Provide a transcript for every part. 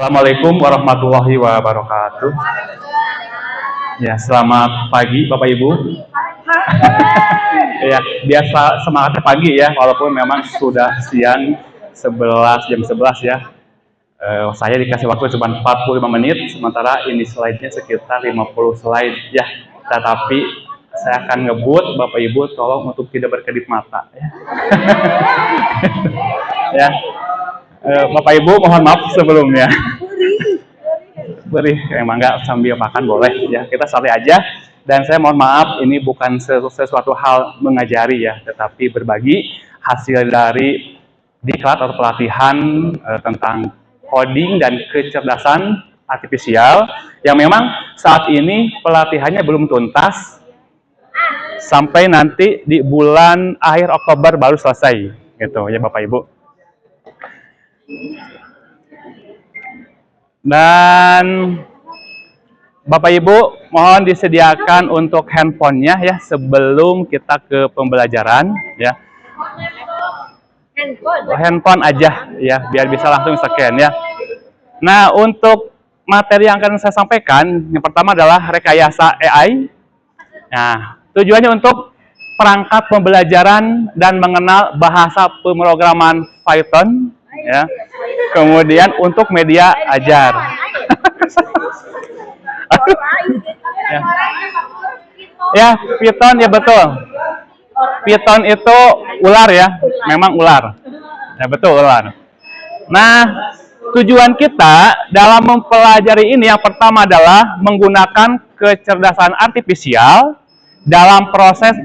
Assalamualaikum warahmatullahi wabarakatuh. Ya, selamat pagi Bapak Ibu. Ya, biasa semangatnya pagi ya, walaupun memang sudah siang 11 jam 11 ya. Saya dikasih waktu cuma 45 menit, sementara ini slide-nya sekitar 50 slide ya. Tetapi saya akan ngebut Bapak Ibu tolong untuk tidak berkedip mata ya. Ya. Bapak Ibu mohon maaf sebelumnya. Beri, emang nggak sambil makan boleh ya, kita santai aja. Dan saya mohon maaf, ini bukan sesuatu hal mengajari ya, tetapi berbagi hasil dari diklat atau pelatihan tentang coding dan kecerdasan artifisial yang memang saat ini pelatihannya belum tuntas, sampai nanti di bulan akhir Oktober baru selesai gitu ya Bapak Ibu. Dan Bapak Ibu mohon disediakan untuk handphonenya ya sebelum kita ke pembelajaran ya. Handphone aja ya biar bisa langsung scan ya. Nah, untuk materi yang akan saya sampaikan yang pertama adalah rekayasa AI. Nah, tujuannya untuk perangkat pembelajaran dan mengenal bahasa pemrograman Python ya. Kemudian untuk media ajar. Ya, Python ya betul. Python itu ular ya, memang ular. Ya betul ular. Nah, tujuan kita dalam mempelajari ini yang pertama adalah menggunakan kecerdasan artifisial dalam proses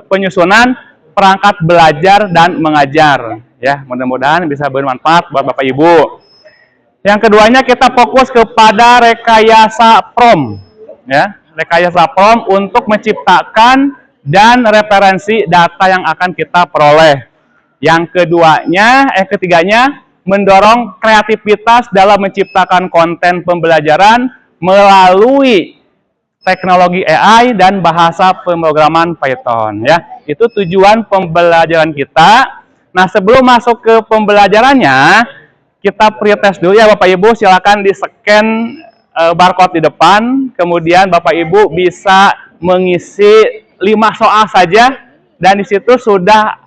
penyusunan perangkat belajar dan mengajar. Ya, mudah-mudahan bisa bermanfaat buat Bapak Ibu. Yang keduanya kita fokus kepada rekayasa prompt. Ya, rekayasa prompt untuk menciptakan dan referensi data yang akan kita peroleh. Yang ketiganya mendorong kreativitas dalam menciptakan konten pembelajaran melalui teknologi AI dan bahasa pemrograman Python ya. Itu tujuan pembelajaran kita. Nah, sebelum masuk ke pembelajarannya, kita pretest dulu ya Bapak Ibu, silakan di-scan barcode di depan, kemudian Bapak Ibu bisa mengisi 5 soal saja, dan di situ sudah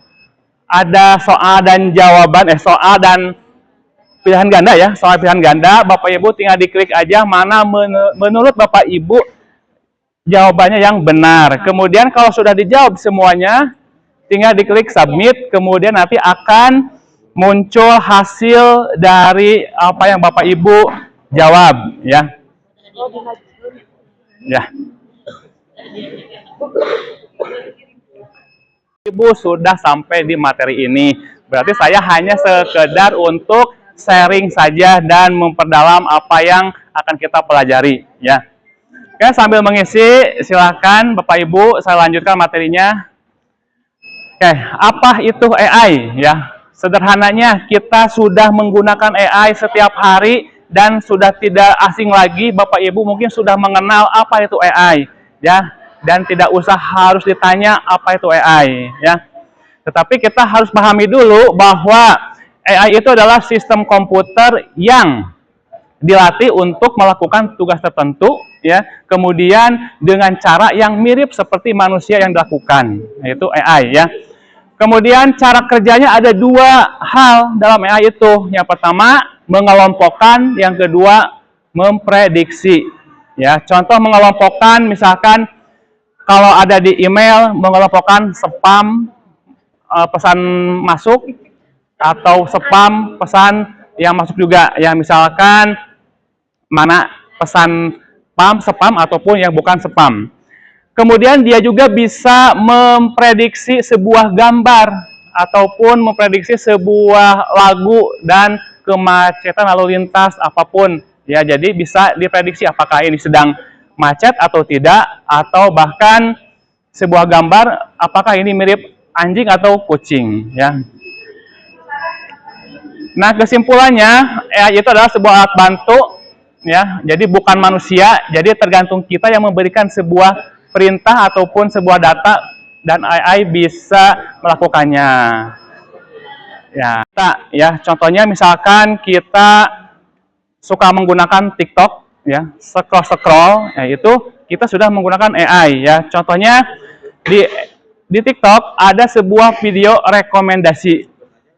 ada soal dan jawaban, soal dan pilihan ganda ya, soal pilihan ganda. Bapak Ibu tinggal diklik aja mana menurut Bapak Ibu jawabannya yang benar. Kemudian kalau sudah dijawab semuanya, tinggal diklik submit, kemudian nanti akan muncul hasil dari apa yang Bapak Ibu jawab ya. Ya. Ibu sudah sampai di materi ini. Berarti saya hanya sekedar untuk sharing saja dan memperdalam apa yang akan kita pelajari ya. Oke, sambil mengisi silakan Bapak Ibu saya lanjutkan materinya. Oke, apa itu AI ya? Sederhananya kita sudah menggunakan AI setiap hari dan sudah tidak asing lagi. Bapak Ibu mungkin sudah mengenal apa itu AI ya, dan tidak usah harus ditanya apa itu AI ya. Tetapi kita harus pahami dulu bahwa AI itu adalah sistem komputer yang dilatih untuk melakukan tugas tertentu ya, kemudian dengan cara yang mirip seperti manusia yang dilakukan, yaitu AI ya. Kemudian cara kerjanya ada 2 hal dalam AI itu. Yang pertama mengelompokkan, yang kedua memprediksi. Ya, contoh mengelompokkan misalkan kalau ada di email mengelompokkan spam pesan masuk atau spam pesan yang masuk juga. Ya, misalkan mana pesan spam ataupun yang bukan spam. Kemudian dia juga bisa memprediksi sebuah gambar ataupun memprediksi sebuah lagu dan kemacetan lalu lintas apapun. Ya, jadi bisa diprediksi apakah ini sedang macet atau tidak, atau bahkan sebuah gambar apakah ini mirip anjing atau kucing. Ya. Nah, kesimpulannya AI itu adalah sebuah alat bantu. Ya, jadi bukan manusia. Jadi tergantung kita yang memberikan sebuah perintah ataupun sebuah data dan AI bisa melakukannya. Ya, contohnya misalkan kita suka menggunakan TikTok, ya, scroll, ya, itu kita sudah menggunakan AI, ya. Contohnya di TikTok ada sebuah video rekomendasi,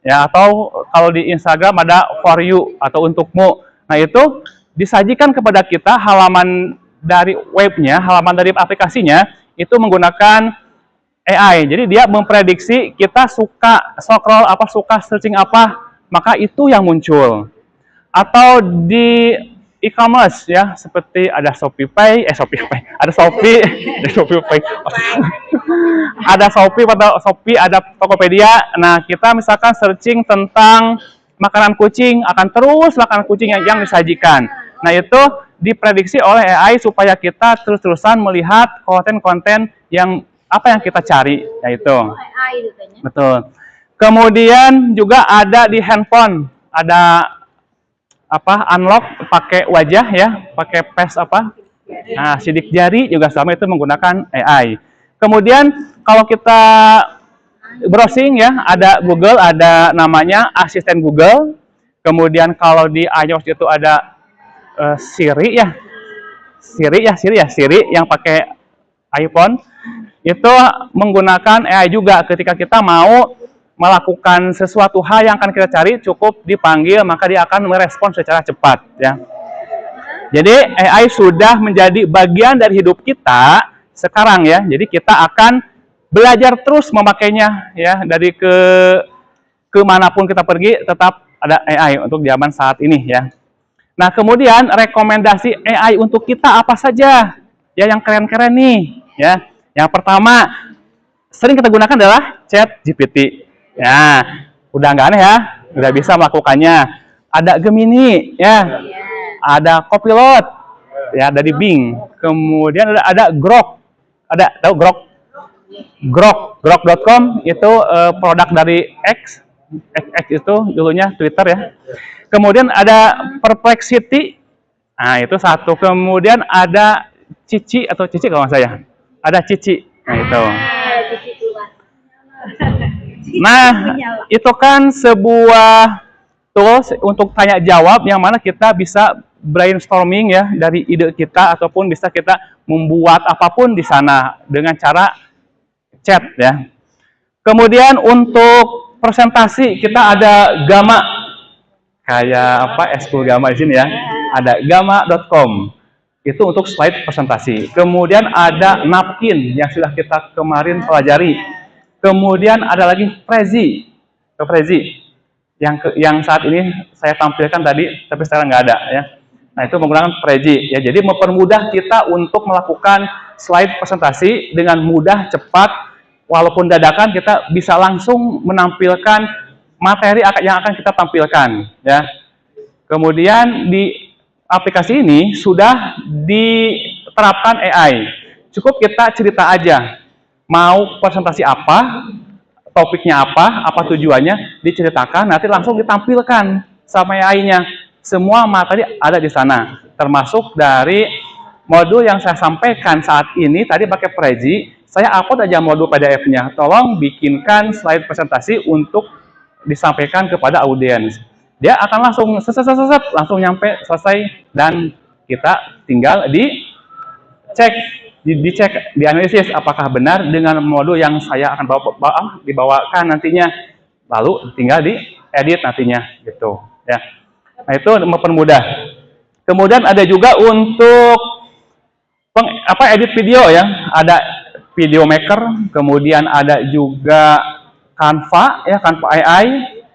ya, atau kalau di Instagram ada for you atau untukmu. Nah, itu disajikan kepada kita halaman dari webnya, halaman dari aplikasinya itu menggunakan AI. Jadi dia memprediksi kita suka scroll apa, suka searching apa, maka itu yang muncul. Atau di e-commerce, ya, seperti ada ShopeePay, ada Shopee, ada ShopeePay, ada Shopee atau Shopee, ada Tokopedia. Nah, kita misalkan searching tentang makanan kucing, akan terus makanan kucing yang disajikan. Nah, itu diprediksi oleh AI supaya kita terus-terusan melihat konten-konten yang apa yang kita cari, yaitu. Betul. Kemudian juga ada di handphone, ada apa, unlock pakai wajah, ya, pakai face apa, nah, sidik jari juga sama, itu menggunakan AI. Kemudian kalau kita browsing, ya, ada Google, ada namanya asisten Google. Kemudian kalau di iOS itu ada Siri, ya, Siri yang pakai iPhone, itu menggunakan AI juga. Ketika kita mau melakukan sesuatu hal yang akan kita cari, cukup dipanggil, maka dia akan merespon secara cepat, ya. Jadi AI sudah menjadi bagian dari hidup kita sekarang, ya. Jadi kita akan belajar terus memakainya, ya. Dari kemanapun kita pergi, tetap ada AI untuk zaman saat ini, ya. Nah, kemudian rekomendasi AI untuk kita apa saja, ya, yang keren-keren nih, ya. Yang pertama sering kita gunakan adalah ChatGPT. Ya, udah nggak aneh, ya, udah bisa melakukannya. Ada Gemini, ya, ada Copilot, ya, dari Bing. Kemudian ada Grok, tahu Grok? Grok.com itu produk dari X itu dulunya Twitter, ya. Kemudian ada Perplexity, nah, itu satu. Kemudian ada Cici kalau nggak saya, ada Cici, nah, itu. Nah, itu kan sebuah tools untuk tanya jawab yang mana kita bisa brainstorming, ya, dari ide kita, ataupun bisa kita membuat apapun di sana dengan cara chat, ya. Kemudian untuk presentasi kita ada Gamma, kayak apa, eskul Gamma di sini, ya. Ada gamma.com. Itu untuk slide presentasi. Kemudian ada Napkin yang sudah kita kemarin pelajari. Kemudian ada lagi Prezi, yang saat ini saya tampilkan tadi, tapi sekarang nggak ada, ya. Nah, itu menggunakan Prezi, ya. Jadi mempermudah kita untuk melakukan slide presentasi dengan mudah, cepat, walaupun dadakan kita bisa langsung menampilkan materi yang akan kita tampilkan, ya. Kemudian di aplikasi ini sudah diterapkan AI. Cukup kita cerita aja, mau presentasi apa, topiknya apa tujuannya, diceritakan, nanti langsung ditampilkan sama AI-nya. Semua materi ada di sana, termasuk dari modul yang saya sampaikan saat ini, tadi pakai Prezi, saya upload aja modul PDF-nya. Tolong bikinkan slide presentasi untuk disampaikan kepada audiens. Dia akan langsung langsung nyampe, selesai, dan kita tinggal dicek, dianalisis apakah benar dengan modul yang saya akan dibawakan nantinya, lalu tinggal diedit nantinya, gitu, ya. Nah, itu mempermudah. Kemudian ada juga untuk edit video, ya, ada Video Maker, kemudian ada juga Canva, ya, Canva AI,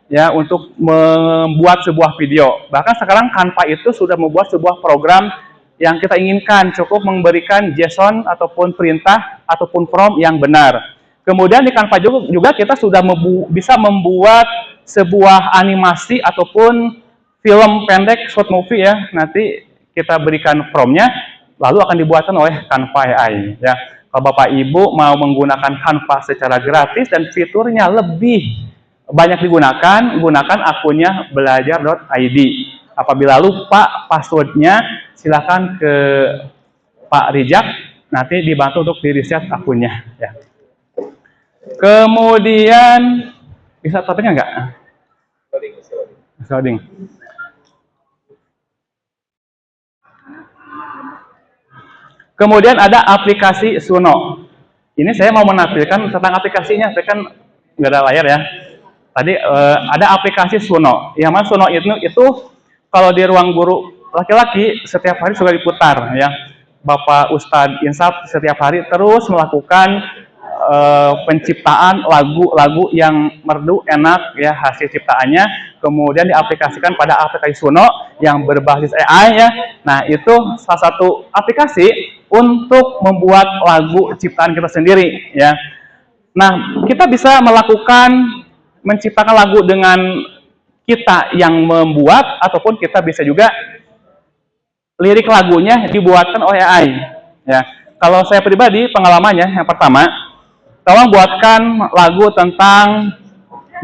ya, untuk membuat sebuah video. Bahkan sekarang Canva itu sudah membuat sebuah program yang kita inginkan, cukup memberikan JSON ataupun perintah ataupun prompt yang benar. Kemudian di Canva juga kita sudah bisa membuat sebuah animasi ataupun film pendek, short movie, ya. Nanti kita berikan promptnya, lalu akan dibuatkan oleh Canva AI, ya. Kalau Bapak Ibu mau menggunakan Canva secara gratis dan fiturnya lebih banyak digunakan, gunakan akunnya belajar.id. Apabila lupa passwordnya, silakan ke Pak Rijak, nanti dibantu untuk di-reset akunnya, ya. Kemudian bisa topiknya nggak? Loading. Kemudian ada aplikasi Suno. Ini saya mau menampilkan tentang aplikasinya, saya kan nggak ada layar ya. Tadi ada aplikasi Suno. Yang mana Suno itu kalau di ruang guru laki-laki setiap hari sudah diputar ya. Bapak Ustadz Insaf setiap hari terus melakukan penciptaan lagu-lagu yang merdu, enak ya hasil ciptaannya, kemudian diaplikasikan pada aplikasi Suno yang berbasis AI ya. Nah, itu salah satu aplikasi untuk membuat lagu ciptaan kita sendiri ya. Nah, kita bisa menciptakan lagu dengan kita yang membuat, ataupun kita bisa juga lirik lagunya dibuatkan oleh AI ya. Kalau saya pribadi pengalamannya, yang pertama, tolong buatkan lagu tentang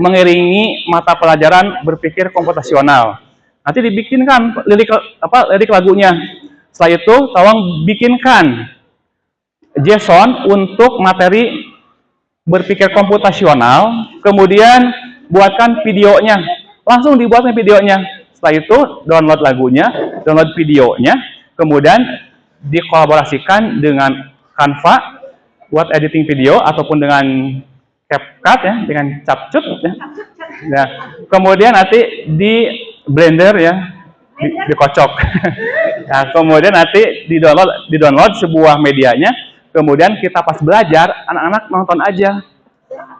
mengiringi mata pelajaran berpikir komputasional. Nanti dibikinkan lirik lagunya. Setelah itu tolong bikinkan JSON untuk materi berpikir komputasional, kemudian buatkan videonya. Langsung dibuatkan videonya. Setelah itu download lagunya, download videonya, kemudian dikolaborasikan dengan Canva buat editing video, ataupun dengan CapCut ya, dengan CapCut ya. Nah, kemudian nanti di Blender ya, dikocok. Nah, kemudian nanti di-download sebuah medianya, kemudian kita pas belajar, anak-anak nonton aja.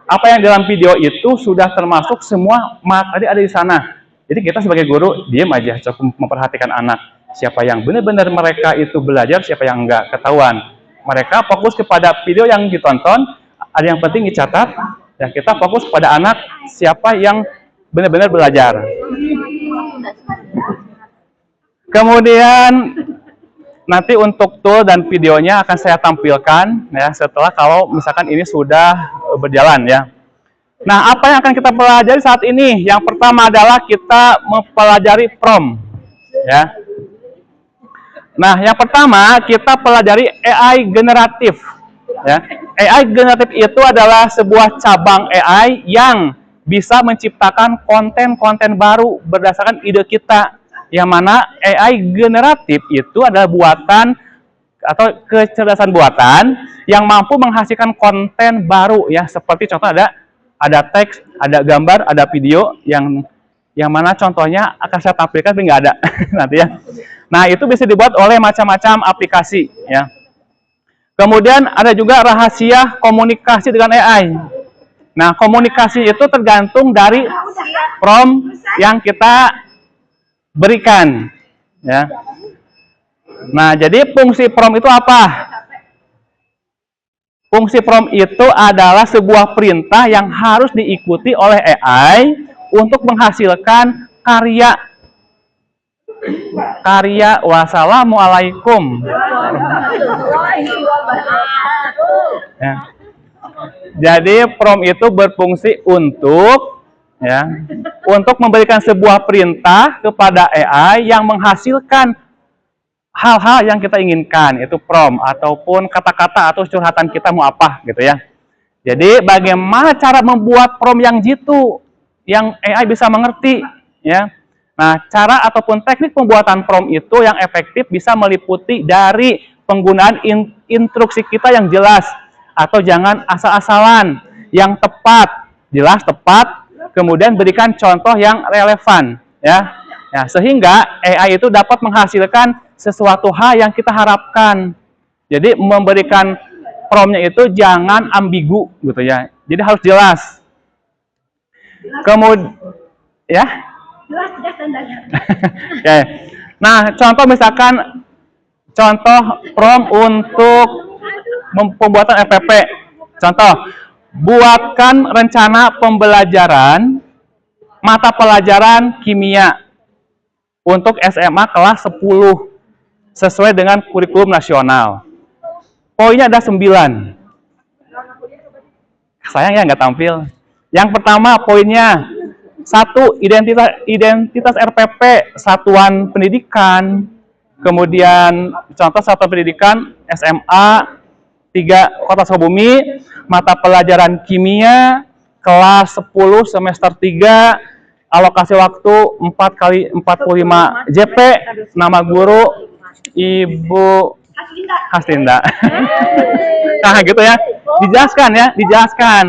Apa yang dalam video itu sudah termasuk semua materi ada di sana. Jadi kita sebagai guru diam aja, cukup memperhatikan anak. Siapa yang benar-benar mereka itu belajar, siapa yang enggak, ketahuan. Mereka fokus kepada video yang ditonton, ada yang penting dicatat, dan kita fokus pada anak siapa yang benar-benar belajar. Kemudian nanti untuk tool dan videonya akan saya tampilkan ya setelah kalau misalkan ini sudah berjalan ya. Nah, apa yang akan kita pelajari saat ini? Yang pertama adalah kita mempelajari prompt ya. Nah, yang pertama kita pelajari AI generatif. Ya. AI generatif itu adalah sebuah cabang AI yang bisa menciptakan konten-konten baru berdasarkan ide kita. Yang mana AI generatif itu adalah buatan atau kecerdasan buatan yang mampu menghasilkan konten baru ya. Seperti contoh ada teks, ada gambar, ada video yang mana contohnya akan saya tampilkan tapi nggak ada nanti ya. Nah, itu bisa dibuat oleh macam-macam aplikasi ya. Kemudian ada juga rahasia komunikasi dengan AI. Nah, komunikasi itu tergantung dari prompt yang kita berikan ya. Nah, jadi fungsi prompt itu apa? Fungsi prompt itu adalah sebuah perintah yang harus diikuti oleh AI untuk menghasilkan karya. Wassalamualaikum. Ya. Jadi prompt itu berfungsi untuk memberikan sebuah perintah kepada AI yang menghasilkan hal-hal yang kita inginkan, itu prompt ataupun kata-kata atau curhatan kita mau apa gitu ya. Jadi bagaimana cara membuat prompt yang jitu, yang AI bisa mengerti ya. Nah, cara ataupun teknik pembuatan prompt itu yang efektif bisa meliputi dari penggunaan instruksi kita yang jelas atau jangan asal-asalan, yang tepat, jelas, tepat, kemudian berikan contoh yang relevan ya. Nah, sehingga AI itu dapat menghasilkan sesuatu hal yang kita harapkan. Jadi memberikan promptnya itu jangan ambigu gitu ya. Jadi harus jelas. Kemudian ya. Jelas tandanya. Okay. Nah, contoh misalkan contoh prompt untuk pembuatan FPP. Contoh, buatkan rencana pembelajaran mata pelajaran kimia untuk SMA kelas 10 sesuai dengan kurikulum nasional. Poinnya ada 9. Sayang ya nggak tampil. Yang pertama poinnya 1, identitas RPP, satuan pendidikan. Kemudian contoh satuan pendidikan SMA 3 Kota Sukabumi, mata pelajaran kimia kelas 10 semester 3, alokasi waktu 4 kali 45 JP, nama guru Ibu Hastinda. Nah, gitu ya. Dijelaskan ya, dijelaskan.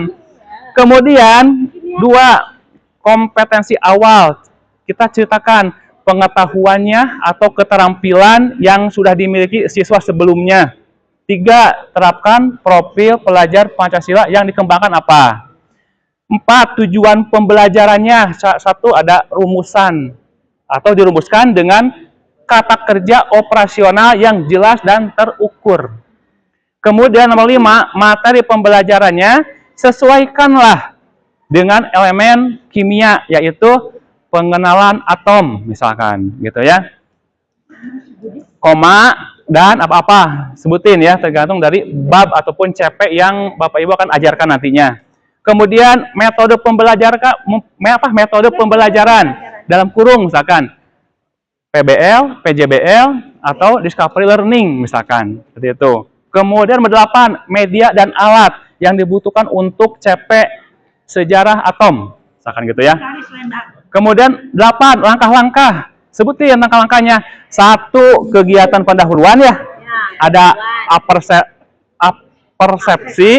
Kemudian dua, kompetensi awal. Kita ceritakan pengetahuannya atau keterampilan yang sudah dimiliki siswa sebelumnya. 3, terapkan profil pelajar Pancasila yang dikembangkan apa. 4, tujuan pembelajarannya. 1, ada rumusan atau dirumuskan dengan kata kerja operasional yang jelas dan terukur. Kemudian nomor 5, materi pembelajarannya sesuaikanlah dengan elemen kimia, yaitu pengenalan atom misalkan, gitu ya. Koma dan apa-apa sebutin ya, tergantung dari bab ataupun CP yang Bapak Ibu akan ajarkan nantinya. Kemudian metode pembelajaran dalam kurung misalkan PBL, PJBL atau discovery learning misalkan, seperti itu. Kemudian 8, media dan alat yang dibutuhkan untuk CP sejarah atom, misalkan gitu ya. Kemudian 8, langkah-langkah. Sebutin langkah-langkahnya. 1, kegiatan pendahuluan ya. Ada persepsi,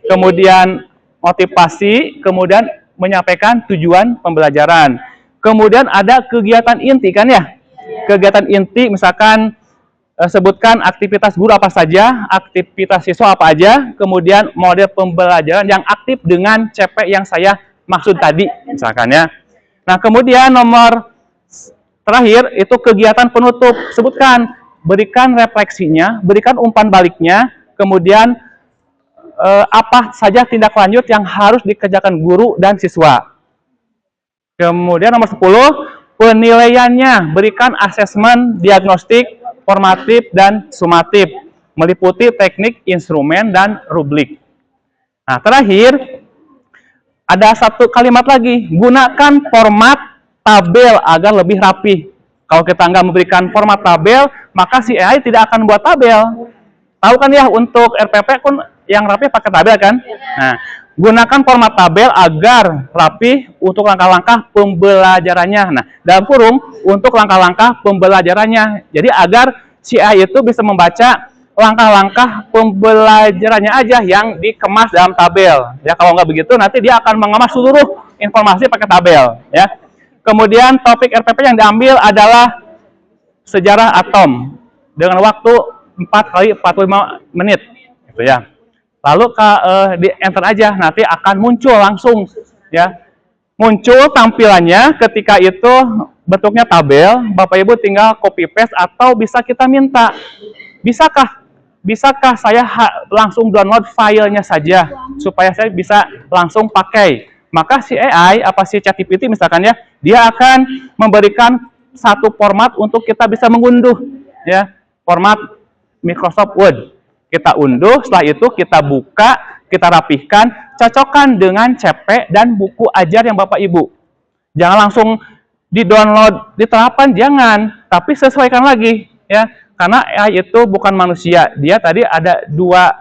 kemudian motivasi, kemudian menyampaikan tujuan pembelajaran. Kemudian ada kegiatan inti kan ya. Kegiatan inti misalkan sebutkan aktivitas guru apa saja, aktivitas siswa apa aja, kemudian model pembelajaran yang aktif dengan CP yang saya maksud tadi misalkan ya. Nah, kemudian nomor terakhir itu kegiatan penutup. Sebutkan, berikan refleksinya, berikan umpan baliknya, kemudian apa saja tindak lanjut yang harus dikerjakan guru dan siswa. Kemudian nomor 10, penilaiannya, berikan asesmen diagnostik, formatif, dan sumatif, meliputi teknik, instrumen, dan rubrik. Nah, terakhir, ada 1 kalimat lagi, gunakan format tabel agar lebih rapi. Kalau kita nggak memberikan format tabel, maka si AI tidak akan buat tabel. Tahu kan ya, untuk RPP pun yang rapi pakai tabel kan? Nah, gunakan format tabel agar rapi untuk langkah-langkah pembelajarannya. Nah, dalam kurung untuk langkah-langkah pembelajarannya. Jadi agar si AI itu bisa membaca langkah-langkah pembelajarannya aja yang dikemas dalam tabel. Ya, kalau nggak begitu nanti dia akan mengemas seluruh informasi pakai tabel. Ya. Kemudian topik RPP yang diambil adalah sejarah atom dengan waktu 4 kali 45 menit. Gitu ya. Lalu di enter aja, nanti akan muncul langsung ya. Muncul tampilannya ketika itu bentuknya tabel, Bapak Ibu tinggal copy paste atau bisa kita minta. Bisakah saya langsung download filenya saja supaya saya bisa langsung pakai? Maka si AI apa si ChatGPT misalkan ya, dia akan memberikan satu format untuk kita bisa mengunduh ya, format Microsoft Word. Kita unduh, setelah itu kita buka, kita rapihkan, cocokkan dengan CP dan buku ajar yang Bapak Ibu. Jangan langsung di-download, diterapkan, jangan. Tapi sesuaikan lagi, ya. Karena AI itu bukan manusia. Dia tadi ada dua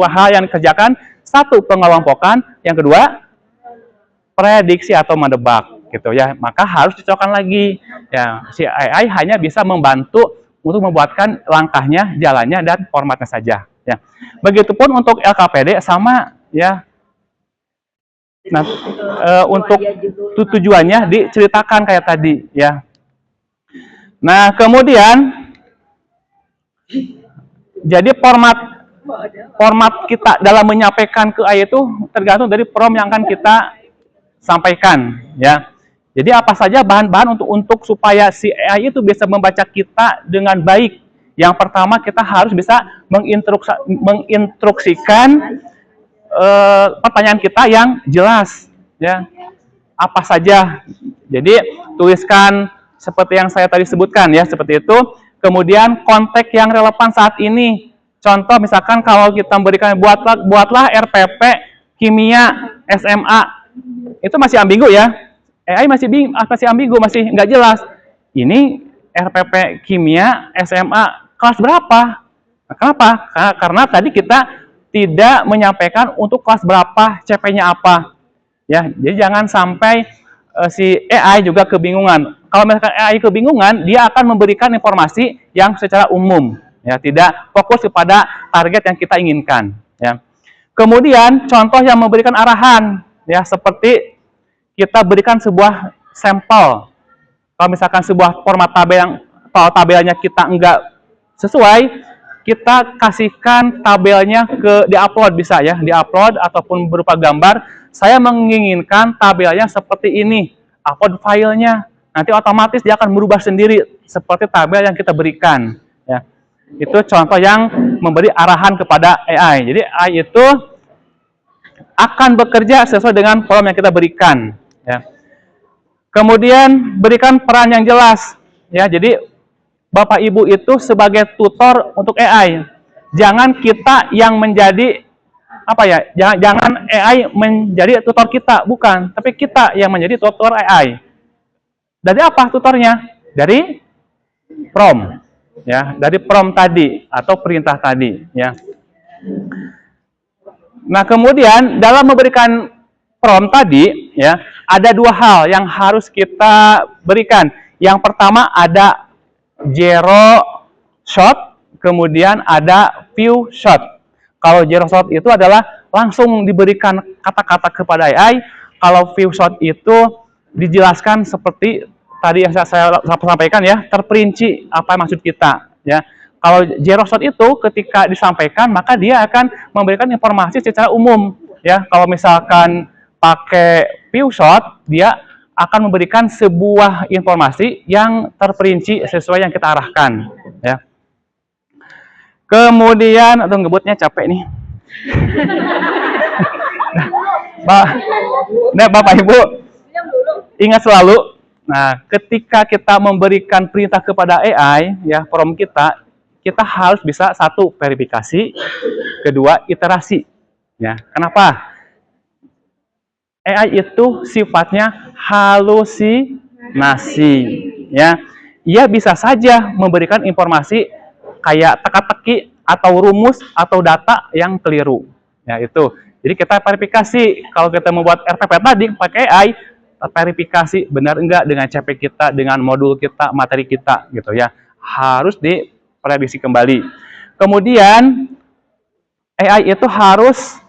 hal yang dikerjakan. 1, pengelompokan. Yang kedua, prediksi atau menebak. Gitu ya. Maka harus dicocokkan lagi. Ya, si AI hanya bisa membantu untuk membuatkan langkahnya, jalannya, dan formatnya saja. Ya. Begitupun untuk LKPD sama ya. Nah, untuk tujuannya diceritakan kayak tadi ya. Nah, kemudian jadi format kita dalam menyampaikan ke AI itu tergantung dari prompt yang akan kita sampaikan ya. Jadi apa saja bahan-bahan untuk supaya si AI itu bisa membaca kita dengan baik. Yang pertama kita harus bisa menginstruksikan pertanyaan kita yang jelas ya. Apa saja. Jadi tuliskan seperti yang saya tadi sebutkan ya, seperti itu. Kemudian konteks yang relevan saat ini. Contoh misalkan kalau kita memberikan buatlah RPP kimia SMA. Itu masih ambigu ya. AI masih ambigu, masih nggak jelas. Ini RPP kimia SMA kelas berapa? Nah, kenapa? Karena tadi kita tidak menyampaikan untuk kelas berapa, CP-nya apa. Ya, jadi jangan sampai si AI juga kebingungan. Kalau misalkan AI kebingungan, dia akan memberikan informasi yang secara umum. ya, tidak fokus kepada target yang kita inginkan, ya. Kemudian contoh yang memberikan arahan, ya, seperti kita berikan sebuah sampel. Kalau misalkan sebuah format tabel yang kalau tabelnya kita enggak sesuai, kita kasihkan tabelnya di-upload, bisa ya, di-upload ataupun berupa gambar. Saya menginginkan tabelnya seperti ini, upload filenya, nanti otomatis dia akan berubah sendiri seperti tabel yang kita berikan, ya. Itu contoh yang memberi arahan kepada AI. Jadi AI itu akan bekerja sesuai dengan prompt yang kita berikan, ya. Kemudian berikan peran yang jelas, ya. Jadi Bapak Ibu itu sebagai tutor untuk AI. Jangan kita yang menjadi apa ya? Jangan AI menjadi tutor kita, bukan, tapi kita yang menjadi tutor AI. Dari apa tutornya? Dari prompt, ya, dari prompt tadi atau perintah tadi, ya. Nah, kemudian dalam memberikan prompt tadi, ya, ada dua hal yang harus kita berikan. Yang pertama ada zero shot, kemudian ada few shot. Kalau zero shot itu adalah langsung diberikan kata-kata kepada AI. Kalau few shot itu dijelaskan seperti tadi yang saya sampaikan, ya, terperinci apa maksud kita, ya. Kalau zero shot itu ketika disampaikan maka dia akan memberikan informasi secara umum, ya. Kalau misalkan pakai few shot, dia akan memberikan sebuah informasi yang terperinci sesuai yang kita arahkan, ya. Kemudian, aduh ngebutnya capek nih. Nah, Bapak Ibu, ingat selalu, nah, ketika kita memberikan perintah kepada AI, ya, prompt kita harus bisa, satu, verifikasi, kedua, iterasi, ya. Kenapa? AI itu sifatnya halusinasi, ya. Ia bisa saja memberikan informasi kayak teka-teki atau rumus atau data yang keliru, ya. Itu jadi kita verifikasi. Kalau kita membuat RPP tadi pakai AI, verifikasi benar enggak dengan CP kita, dengan modul kita, materi kita, gitu ya, harus diperevisi kembali. Kemudian AI itu harus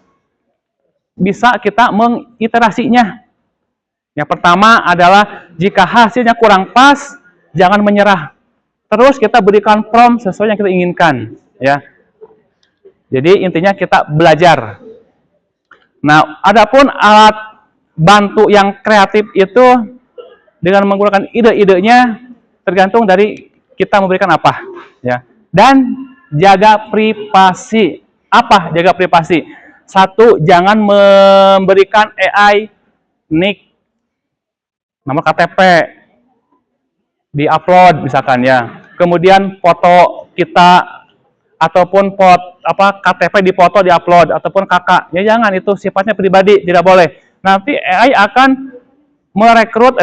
bisa kita mengiterasinya. Yang pertama adalah jika hasilnya kurang pas, jangan menyerah. Terus kita berikan prompt sesuai yang kita inginkan, ya. Jadi intinya kita belajar. Nah, adapun alat bantu yang kreatif itu dengan menggunakan ide-idenya tergantung dari kita memberikan apa, ya. Dan jaga privasi. Apa jaga privasi? Satu, jangan memberikan AI nick, nomor KTP, di-upload misalkan, ya. Kemudian foto kita ataupun KTP dipoto di-upload ataupun kakak, ya jangan, itu sifatnya pribadi, tidak boleh. Nanti AI akan merekrut,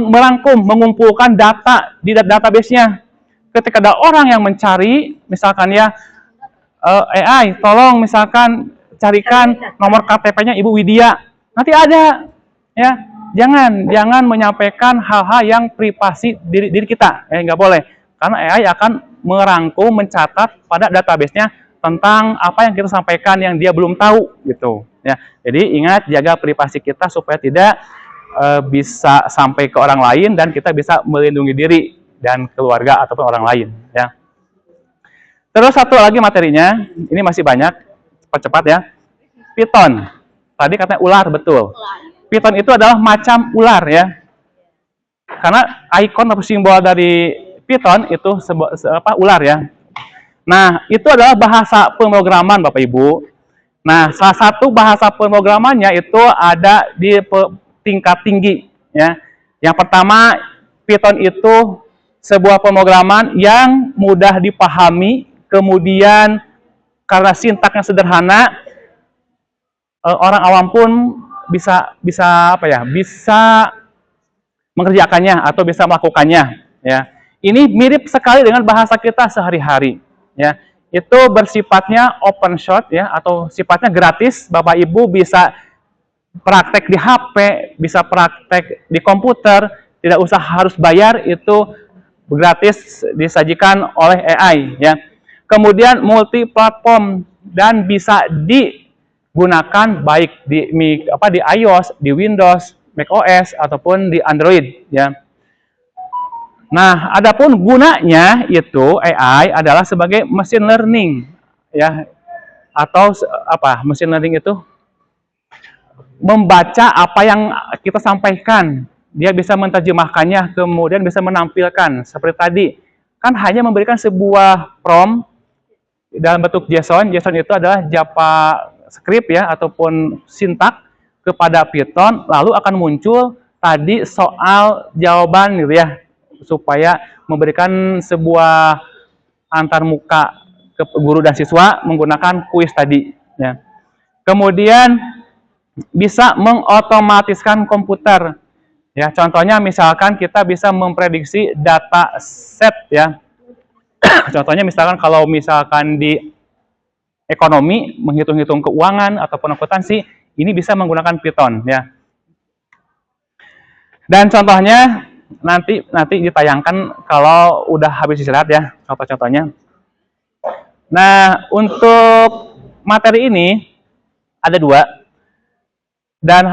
merangkum, mengumpulkan data di database-nya. Ketika ada orang yang mencari, misalkan, ya, AI, tolong misalkan carikan nomor KTP-nya Ibu Widya, nanti ada, ya. Jangan menyampaikan hal-hal yang privasi diri kita, nggak boleh, karena AI akan merangkum, mencatat pada database-nya tentang apa yang kita sampaikan yang dia belum tahu, gitu, ya. Jadi ingat, jaga privasi kita supaya tidak bisa sampai ke orang lain dan kita bisa melindungi diri dan keluarga ataupun orang lain, ya. Terus satu lagi materinya, ini masih banyak, cepat-cepat, ya. Python. Tadi katanya ular, betul. Python itu adalah macam ular, ya. Karena ikon atau simbol dari Python itu ular, ya. Nah, itu adalah bahasa pemrograman, Bapak Ibu. Nah, salah satu bahasa pemrogramannya itu ada di tingkat tinggi, ya. Yang pertama, Python itu sebuah pemrograman yang mudah dipahami. Kemudian karena sintaknya sederhana, orang awam pun bisa mengerjakannya atau bisa melakukannya, ya. Ini mirip sekali dengan bahasa kita sehari-hari, ya. Itu bersifatnya open source, ya, atau sifatnya gratis. Bapak Ibu bisa praktek di HP, bisa praktek di komputer, tidak usah harus bayar. Itu gratis disajikan oleh AI ya. Kemudian multi platform dan bisa digunakan baik di iOS, di Windows, macOS ataupun di Android ya. Nah, adapun gunanya itu AI adalah sebagai machine learning ya, atau machine learning itu membaca apa yang kita sampaikan. Dia bisa menerjemahkannya, kemudian bisa menampilkan seperti tadi. Kan hanya memberikan sebuah prompt dalam bentuk JSON. JSON itu adalah JavaScript ya, ataupun sintak kepada Python, lalu akan muncul tadi soal jawaban gitu ya, supaya memberikan sebuah antarmuka ke guru dan siswa menggunakan kuis tadi ya. Kemudian bisa mengotomatiskan komputer ya, contohnya misalkan kita bisa memprediksi data set ya. Contohnya misalkan kalau misalkan di ekonomi menghitung-hitung keuangan ataupun akuntansi, ini bisa menggunakan Python ya. Dan contohnya nanti ditayangkan kalau udah habis istirahat ya, contoh-contohnya. Nah, untuk materi ini ada 2. Dan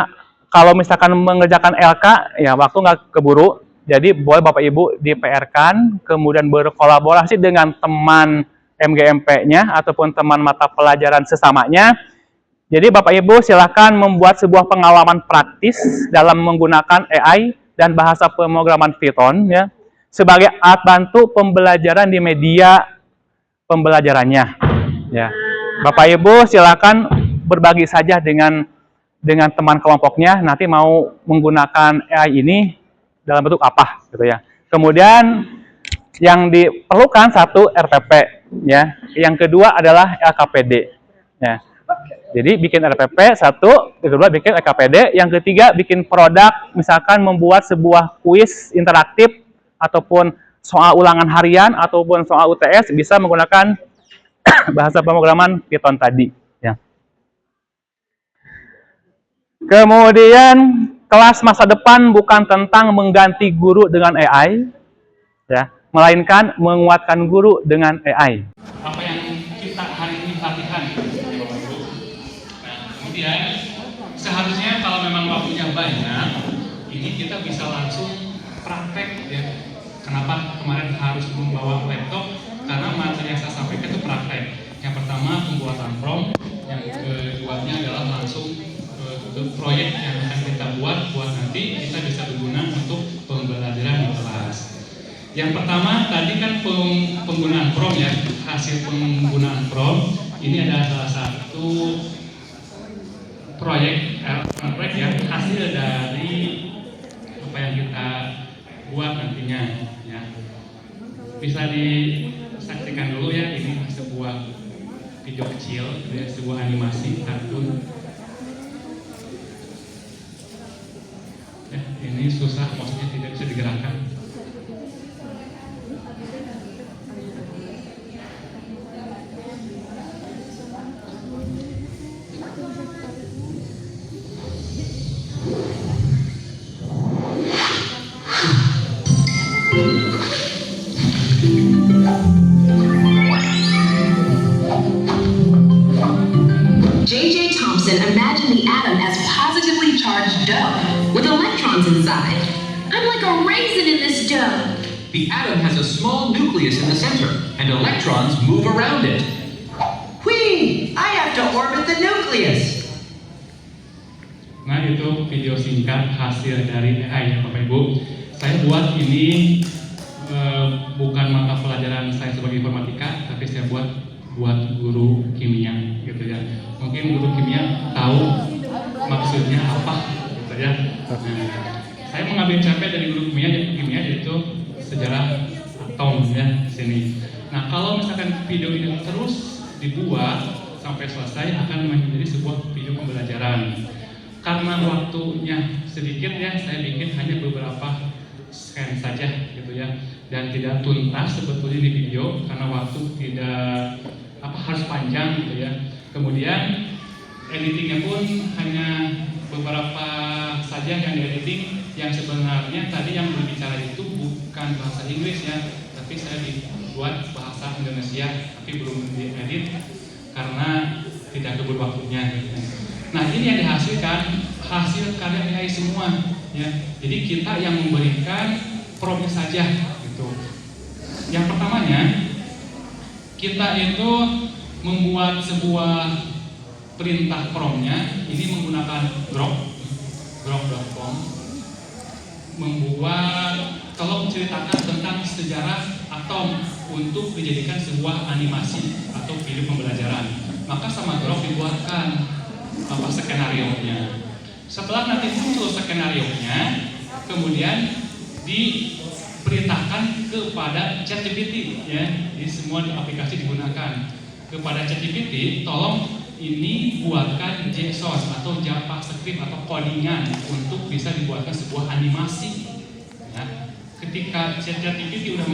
kalau misalkan mengerjakan LK, ya waktu nggak keburu, jadi boleh Bapak Ibu di-PR-kan, kemudian berkolaborasi dengan teman MGMP-nya ataupun teman mata pelajaran sesamanya. Jadi Bapak Ibu silakan membuat sebuah pengalaman praktis dalam menggunakan AI dan bahasa pemrograman Python ya, sebagai alat bantu pembelajaran di media pembelajarannya ya. Bapak Ibu silakan berbagi saja dengan teman kelompoknya, nanti mau menggunakan AI ini dalam bentuk apa gitu ya. Kemudian yang diperlukan 1 RPP ya, yang kedua adalah LKPD ya. Jadi bikin RPP 1, yang kedua bikin LKPD, yang ketiga bikin produk, misalkan membuat sebuah kuis interaktif ataupun soal ulangan harian ataupun soal UTS, bisa menggunakan bahasa pemrograman Python tadi ya. Kemudian kelas masa depan bukan tentang mengganti guru dengan AI ya, melainkan menguatkan guru dengan AI. Apa yang kita hari ini latihan Bapak Ibu. Nah, kemudian seharusnya kalau memang waktunya banyak, ini kita bisa langsung praktek ya. Kenapa kemarin harus membawa laptop? Karena materi yang saya sampaikan itu praktek. Yang pertama pembuatan prompt, yang keduanya adalah langsung proyek yang akan kita buat nanti kita bisa berguna untuk pembelajaran di kelas. Yang pertama tadi kan penggunaan prompt ya, hasil penggunaan prompt ini adalah salah satu proyek ya, hasil dari apa yang kita buat nantinya ya. Bisa disaksikan dulu ya, ini sebuah video kecil ya, sebuah animasi kartun. Ini susah, maksudnya tidak bisa digerakkan. J.J. Thomson imagined the atom as positively charged dough with electrons inside. I'm like a raisin in this dough. The atom has a small nucleus in the center, and electrons move around it. Whee! I have to orbit the nucleus. Nah, itu video singkat hasil dari AI ya Bapak Ibu. Saya buat ini bukan mata pelajaran saya sebagai informatika, tapi saya buat guru kimia gitu ya. Mungkin guru kimia tahu maksudnya apa gitu ya. Nah, saya mengambil contoh dari guru kimia yaitu sejarah atom ya di sini. Nah, kalau misalkan video ini terus dibuat sampai selesai akan menjadi sebuah video pembelajaran. Karena waktunya sedikit ya, saya bikin hanya beberapa scan saja gitu ya, dan tidak tuntas sebetulnya di video karena waktu tidak harus panjang gitu ya. Kemudian editingnya pun hanya beberapa saja yang diediting yang sebenarnya tadi yang berbicara itu bukan bahasa Inggris ya, tapi saya dibuat bahasa Indonesia tapi belum diedit karena tidak keburu waktunya. Nah ini yang dihasilkan hasil karya AI semua ya. Jadi kita yang memberikan prompt saja gitu. Yang pertamanya kita itu membuat sebuah perintah promptnya ini menggunakan grok.com, membuat tolong ceritakan tentang sejarah atom untuk dijadikan sebuah animasi atau video pembelajaran. Maka sama grok dibuatkan skenario-nya. Setelah nanti muncul skenario-nya, kemudian diperintahkan kepada ChatGPT ya. Jadi semua di aplikasi digunakan kepada ChatGPT, tolong ini buatkan JSON atau JavaScript atau codingan untuk bisa dibuatkan sebuah animasi. Ya. Ketika ChatGPT sudah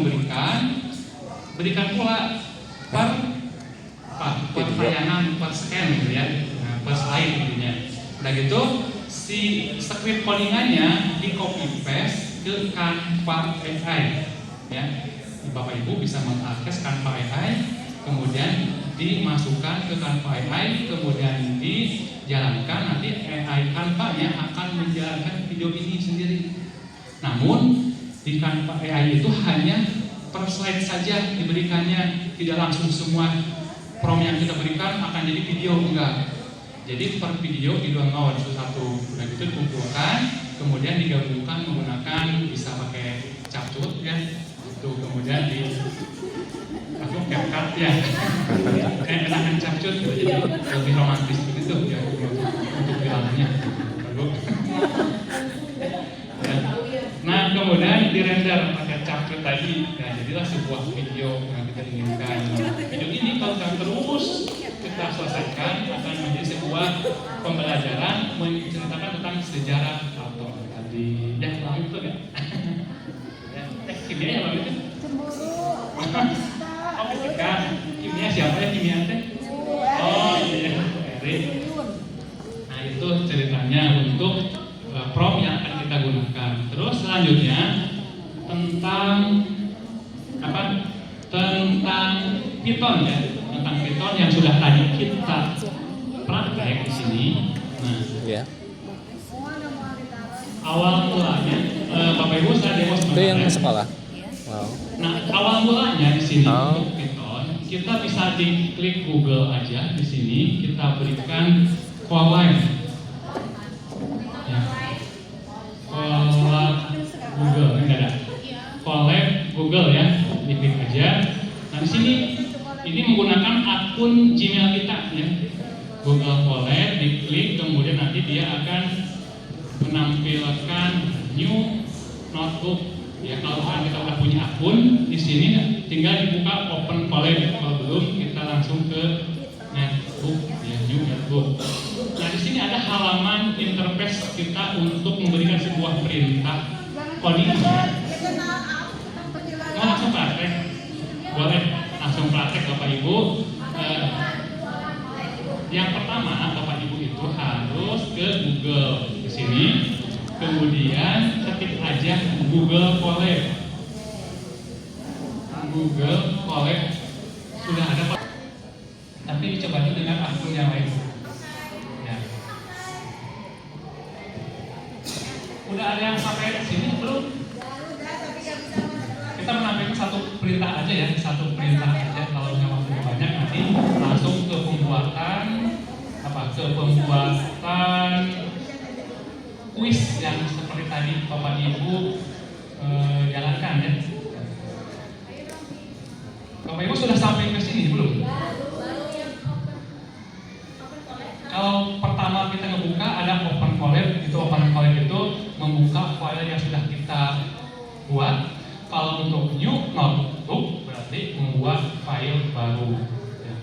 berikan pula per tayangan, per scan gitu ya, per slide intinya. Udah gitu, si script codingannya di copy paste ke Canva AI. Ya, Bapak Ibu bisa mengakses Canva AI, kemudian dimasukkan ke Canva AI, kemudian dijalankan, nanti AI Canva-nya akan menjalankan video ini sendiri. Namun di Canva AI itu hanya per slide saja diberikannya, tidak langsung semua prompt yang kita berikan akan jadi video, enggak. Jadi per video di-download satu, udah gitu dikumpulkan, kemudian digabungkan menggunakan bisa pakai CapCut ya, itu kemudian CapCut ya, kayak enakan CapCut gitu, jadi lebih romantis begitu ya untuk bilangnya. Ya. Nah kemudian dirender pakai CapCut tadi, ya jadilah sebuah video yang kita inginkan. Video ini kalau terus kita selesaikan akan menjadi sebuah pembelajaran menceritakan tentang sejarah atom tadi. Ya, lalu itu ya. Kimia ya lalu itu. Oh, fisika. Kimia siapa ya kimia teh? Oh iya, Erik. Nah itu ceritanya untuk prompt yang akan kita gunakan. Terus selanjutnya tentang apa? Tentang Python ya. Tentang Python yang sudah tadi kita praktek di sini. Nah, Ya. awal mulanya Bapak Ibu saya demo sebentar. Itu yang ya. sekolah. Wow. Nah, awal mulanya di sini Oh. untuk Python, kita bisa diklik Google aja di sini, kita berikan Colab. Ya. Colab Google, enggak ada. Colab Google ya, diklik aja. Nah, di sini ini menggunakan akun Gmail kita ya. Google Colab, diklik, kemudian nanti dia akan menampilkan new notebook. Ya kalau kita udah punya akun di sini tinggal dibuka open Colab, kalau belum kita langsung ke netbook ya, new netbook. Nah di sini ada halaman interface kita untuk memberikan sebuah perintah coding. Mau langsung praktek? Boleh langsung praktek Bapak Ibu. Yang pertama Bapak Ibu itu harus ke Google di sini. Kemudian ketik aja Google Colab. Google Colab sudah ada Pak. Tapi dicoba dulu dengan akun yang lain. Ya. Udah ada yang sampai sini belum? Kita menampilkan satu perintah aja ya, satu perintah aja. Kalau nggak waktunya banyak nanti langsung ke pembuatan kuis yang seperti tadi Bapak Ibu jalankan ya. Bapak Ibu sudah sampai ke sini belum? Kalau pertama kita ngebuka ada open Colab, itu open Colab itu membuka file yang sudah kita buat. Kalau untuk new notebook berarti membuat file baru. Ya.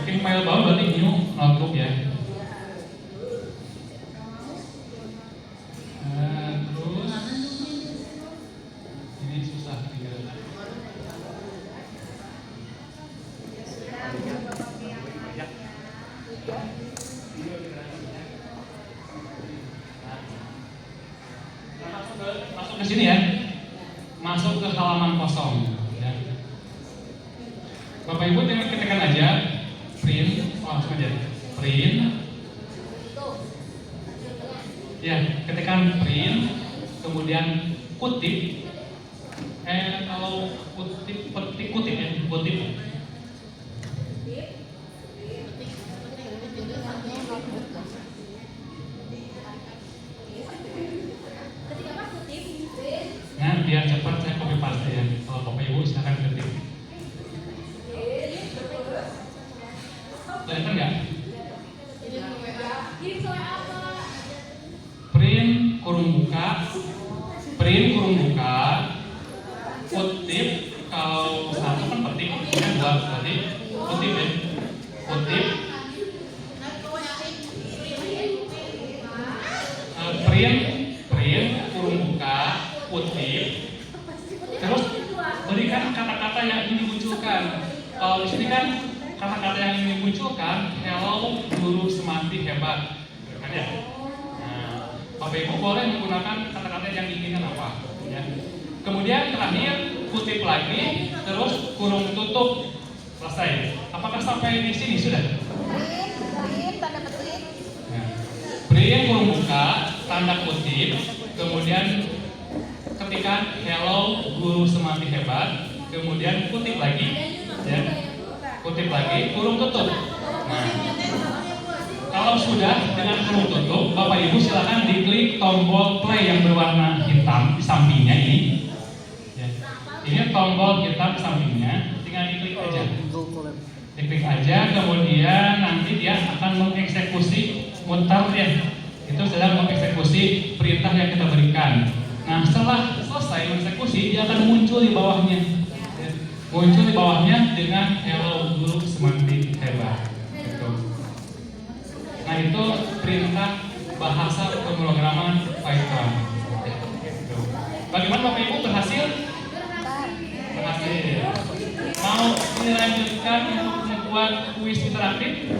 Bikin file baru berarti new notebook ya. sini ya, masuk ke halaman kosong. Ya. Bapak Ibu tinggal ketikkan aja print, langsung aja print. Ya, ketikkan print, kemudian kutip. Kalau kutip, kutip ya, kutip. Nah, biar cepat saya copy paste ya. Kalau Bapak Ibu silakan ketik. Kelihatan nggak? Print kurung buka, kutip. Kalau satu kan petik, ini dua berarti kutip ya, kutip. Print kurung buka, kutip. Terus berikan kata-kata yang ingin dimunculkan. Kalau di sini kan kata-kata yang ingin dimunculkan, hello guru Semanti hebat, kan ya? Nah, Bapak Ibu boleh menggunakan kata-kata yang diinginkan apa? Ya. Kemudian terakhir kutip lagi, terus kurung tutup, selesai. Apakah sampai di sini sudah? Tanda petik. Nah, print kurung buka, tanda kutip, kemudian ketikkan hello guru Semanti hebat, kemudian kutip lagi, ya, kutip lagi, kurung tutup. Nah, kalau sudah dengan kurung tutup, Bapak Ibu silakan diklik tombol play yang berwarna hitam di sampingnya ini. Ya. Ini tombol hitam di sampingnya, tinggal diklik aja. Diklik aja, kemudian nanti dia akan mengeksekusi mutar ya. Itu sedang mengeksekusi perintah yang kita berikan. Nah, setelah selesai mengeksekusi, dia akan muncul di bawahnya. Ya. Muncul di bawahnya dengan hello guru Semanti hebat. Gitu. Nah, itu perintah bahasa pemrograman Python. Ya. Gitu. Bagaimana Bapak Ibu, berhasil? Berhasil. Mau dilanjutkan untuk membuat kuis interaktif?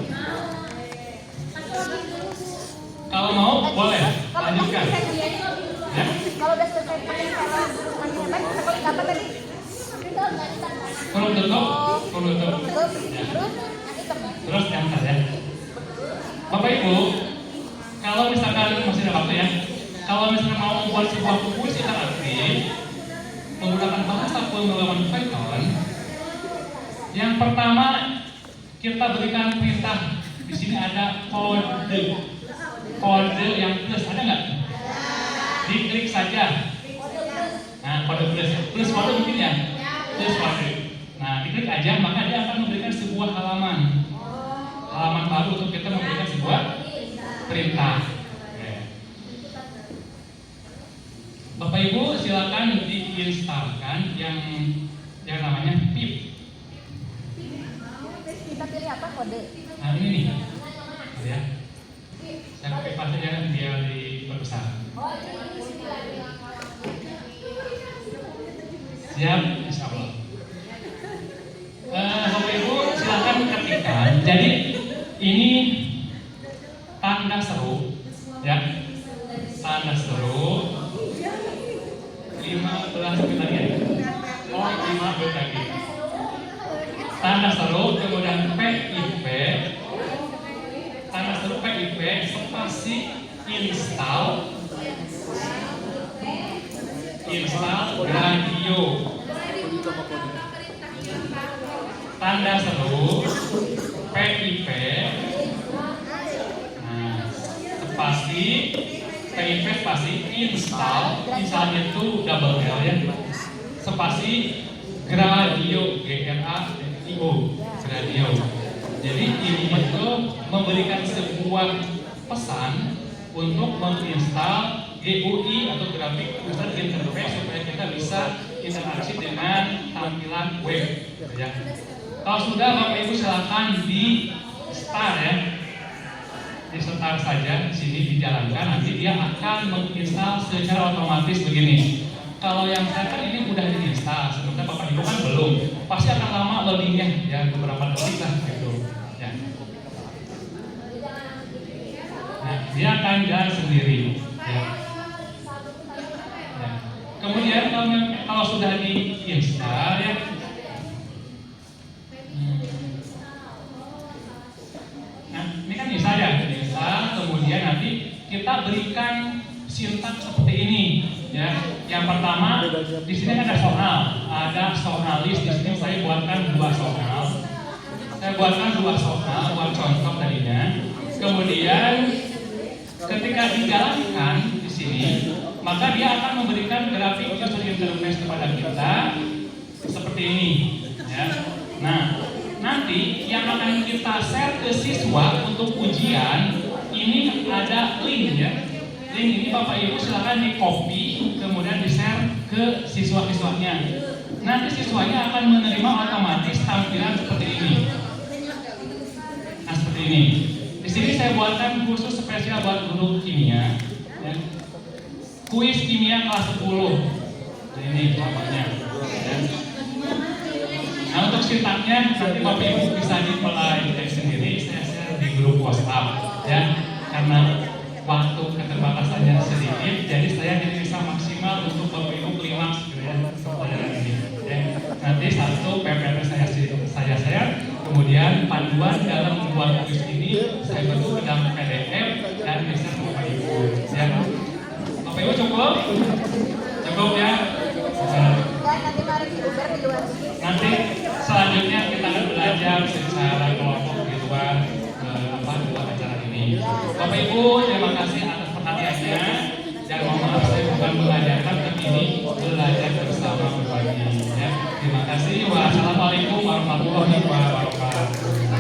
Kalau mau, boleh lanjutkan. Ya. Kalau udah selesai pakai cara Semanti hebat, kita klik apa tadi? Kurung tutup. Ya. Terus enter ya. Bapak Ibu, kalau misalkan masih ada waktu ya, kalau misalkan mau membuat sebuah kuis interaktif menggunakan bahasa pemrograman Python, yang pertama kita berikan perintah. Di sini ada kode yang plus, ada nggak? Diklik saja. Nah, kode plus kode mungkin ya, plus kode. Nah, diklik aja, maka dia akan memberikan sebuah halaman baru untuk kita memberikan sebuah perintah. Bapak Ibu silakan diinstalkan yang namanya pip. Kita pilih apa kode? Nah, ini nih, ya. Saya copy paste aja biar diperbesar. Siap, insya Allah. Bapak Ibu silakan ketikkan. Jadi ini tanda seru, ya. Tanda seru. 15 menit lagi. Oh, 15 lagi. Tanda seru, kemudian PIP. Tanda seru PIP spasi install radio. Tanda seru PIP. Nah, spasi PIP spasi install itu double L ya. Spasi gradio, GRADIO, gradio. Jadi ini itu memberikan sebuah pesan untuk menginstal GUI atau grafik user interface supaya kita bisa interaksi dengan tampilan web. Ya. Kalau sudah, Bapak Ibu silakan di start ya. Di start saja, di sini dijalankan, nanti dia akan menginstal secara otomatis begini. Kalau yang saya kan ini mudah diinstal, sementara Bapak Ibu kan belum, pasti akan lama loadingnya ya, beberapa detik lah gitu. Ya. Nah, dia akan jalan sendiri. Ya. Ya. Kemudian kalau sudah diinstal ya, nah ini kan misalnya diinstal, kemudian nanti kita berikan sintak seperti ini ya. Yang pertama di sini ada soal list. Di sini saya buatkan 2 soal. Saya buatkan 2 soal buat contoh tadinya. Kemudian ketika dijalankan di sini, maka dia akan memberikan grafik user interface kepada kita seperti ini ya. Nah, nanti yang akan kita share ke siswa untuk ujian ini ada link ya. Link ini Bapak Ibu silakan di copy kemudian di share ke siswa-siswanya. Nanti siswanya akan menerima otomatis tampilan seperti ini. Nah, seperti ini. Di sini saya buatkan khusus spesial buat guru kimia ya. Kuis kimia kelas 10. Nah, ini contohnya ya. Nah, untuk sintaknya nanti Bapak Ibu bisa dipelajari sendiri, saya share di grup WhatsApp ya. Karena waktu keterbatasannya sedikit, jadi saya tidak bisa maksimal untuk Bapak Ibu klimaks gitu ya pelajaran ini. Ya. Nanti satu PPT saya share, kemudian panduan dalam membuat kuis ini saya bentuk dalam PDF dan bisa ke Bapak Ibu. Ya. Bapak Ibu cukup? Cukup ya. Nanti mari diuber di luar. Nanti selanjutnya kita akan belajar secara kelompok di luar dua acara ini. Bapak Ibu, terima kasih atas perhatiannya. Dan mohon maaf saya bukan mengajarkan, tapi ini belajar bersama berbagi. Ya. Terima kasih. Wassalamualaikum warahmatullahi wabarakatuh.